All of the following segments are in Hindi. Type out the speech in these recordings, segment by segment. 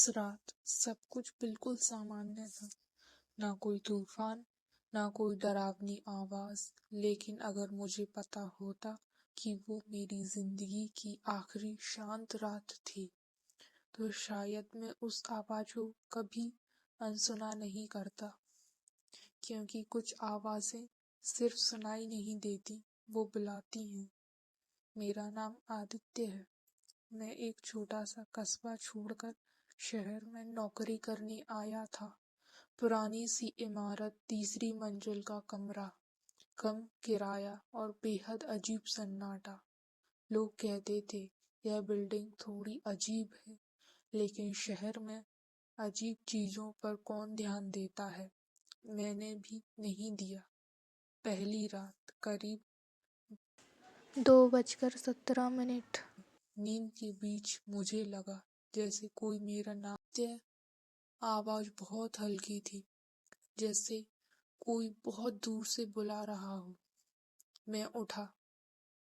उस रात सब कुछ बिल्कुल सामान्य था। ना कोई तूफान, ना कोई डरावनी आवाज। लेकिन अगर मुझे पता होता कि वो मेरी जिंदगी की आखिरी शांत रात थी, तो शायद मैं उस आवाज को कभी अनसुना नहीं करता। क्योंकि कुछ आवाजें सिर्फ सुनाई नहीं देती, वो बुलाती हैं। मेरा नाम आदित्य है। मैं एक छोटा सा कस्बा छोड़कर शहर में नौकरी करने आया था। पुरानी सी इमारत, तीसरी मंजिल का कमरा, कम किराया और बेहद अजीब सन्नाटा। लोग कहते थे यह बिल्डिंग थोड़ी अजीब है, लेकिन शहर में अजीब चीजों पर कौन ध्यान देता है। मैंने भी नहीं दिया। पहली रात करीब 2:17। नींद के बीच मुझे लगा जैसे कोई मेरा नाम ले। आवाज बहुत हल्की थी, जैसे कोई बहुत दूर से बुला रहा हो। मैं उठा,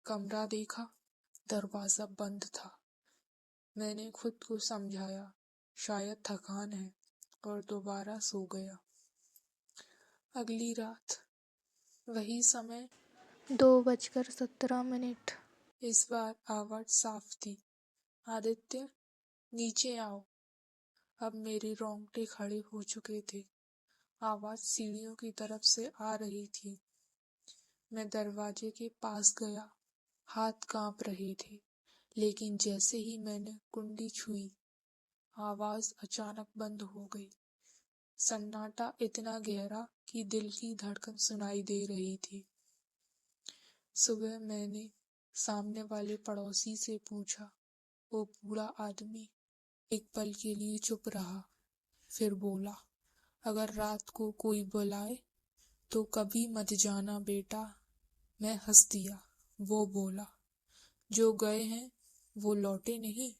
कमरा देखा, दरवाजा बंद था। मैंने खुद को समझाया शायद थकान है, और दोबारा सो गया। अगली रात वही समय, 2:17। इस बार आवाज साफ थी। आदित्य, नीचे आओ। अब मेरे रोंगटे खड़े हो चुके थे। आवाज सीढ़ियों की तरफ से आ रही थी। मैं दरवाजे के पास गया। हाथ कांप रहे थे, लेकिन जैसे ही मैंने कुंडी छुई, आवाज अचानक बंद हो गई। सन्नाटा इतना गहरा कि दिल की धड़कन सुनाई दे रही थी। सुबह मैंने सामने वाले पड़ोसी से पूछा। वो बूढ़ा आदमी एक पल के लिए चुप रहा, फिर बोला, अगर रात को कोई बुलाए तो कभी मत जाना बेटा। मैं हंस दिया। वो बोला, जो गए हैं वो लौटे नहीं।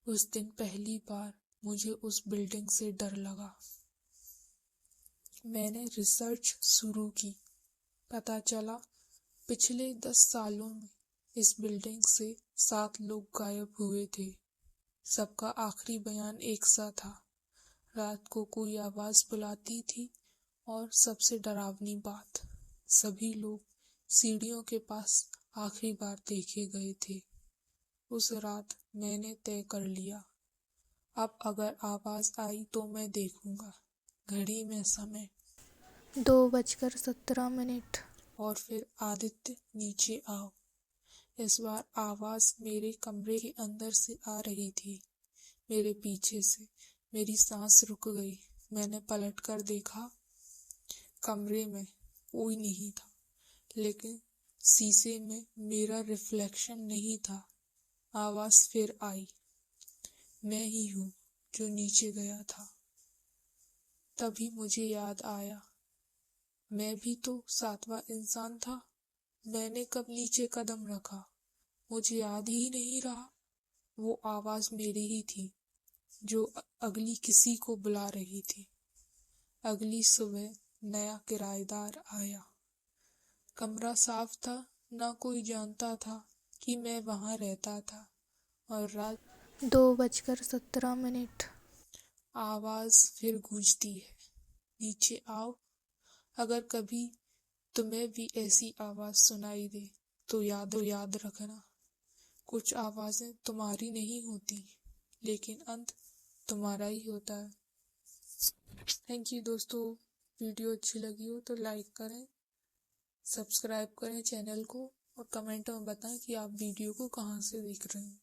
उस दिन पहली बार मुझे उस बिल्डिंग से डर लगा। मैंने रिसर्च शुरू की। पता चला पिछले 10 सालों में इस बिल्डिंग से 7 लोग गायब हुए थे। सबका आखिरी बयान एक सा था। रात को कोई आवाज बुलाती थी, और सबसे डरावनी बात, सभी लोग सीढ़ियों के पास आखिरी बार देखे गए थे। उस रात मैंने तय कर लिया, अब अगर आवाज आई तो मैं देखूंगा। घड़ी में समय 2:17। और फिर आदित्य, नीचे आओ। इस बार आवाज मेरे कमरे के अंदर से आ रही थी, मेरे पीछे से। मेरी सांस रुक गई। मैंने पलटकर देखा। कमरे में कोई नहीं था, लेकिन शीशे में मेरा रिफ्लेक्शन नहीं था। आवाज फिर आई, मैं ही हूँ जो नीचे गया था। तभी मुझे याद आया, मैं भी तो 7वां इंसान था। मैंने कब नीचे कदम रखा, मुझे याद ही नहीं रहा। वो आवाज मेरी ही थी, जो अगली किसी को बुला रही थी। अगली सुबह नया किराएदार आया। कमरा साफ था, ना कोई जानता था कि मैं वहां रहता था। और रात 2:17। आवाज फिर गूंजती है, नीचे आओ। अगर कभी तुम्हें भी ऐसी आवाज सुनाई दे तो याद रखना, कुछ आवाजें तुम्हारी नहीं होती, लेकिन अंत तुम्हारा ही होता है। थैंक यू दोस्तों। वीडियो अच्छी लगी हो तो लाइक करें, सब्सक्राइब करें चैनल को, और कमेंट में बताएं कि आप वीडियो को कहाँ से देख रहे हैं।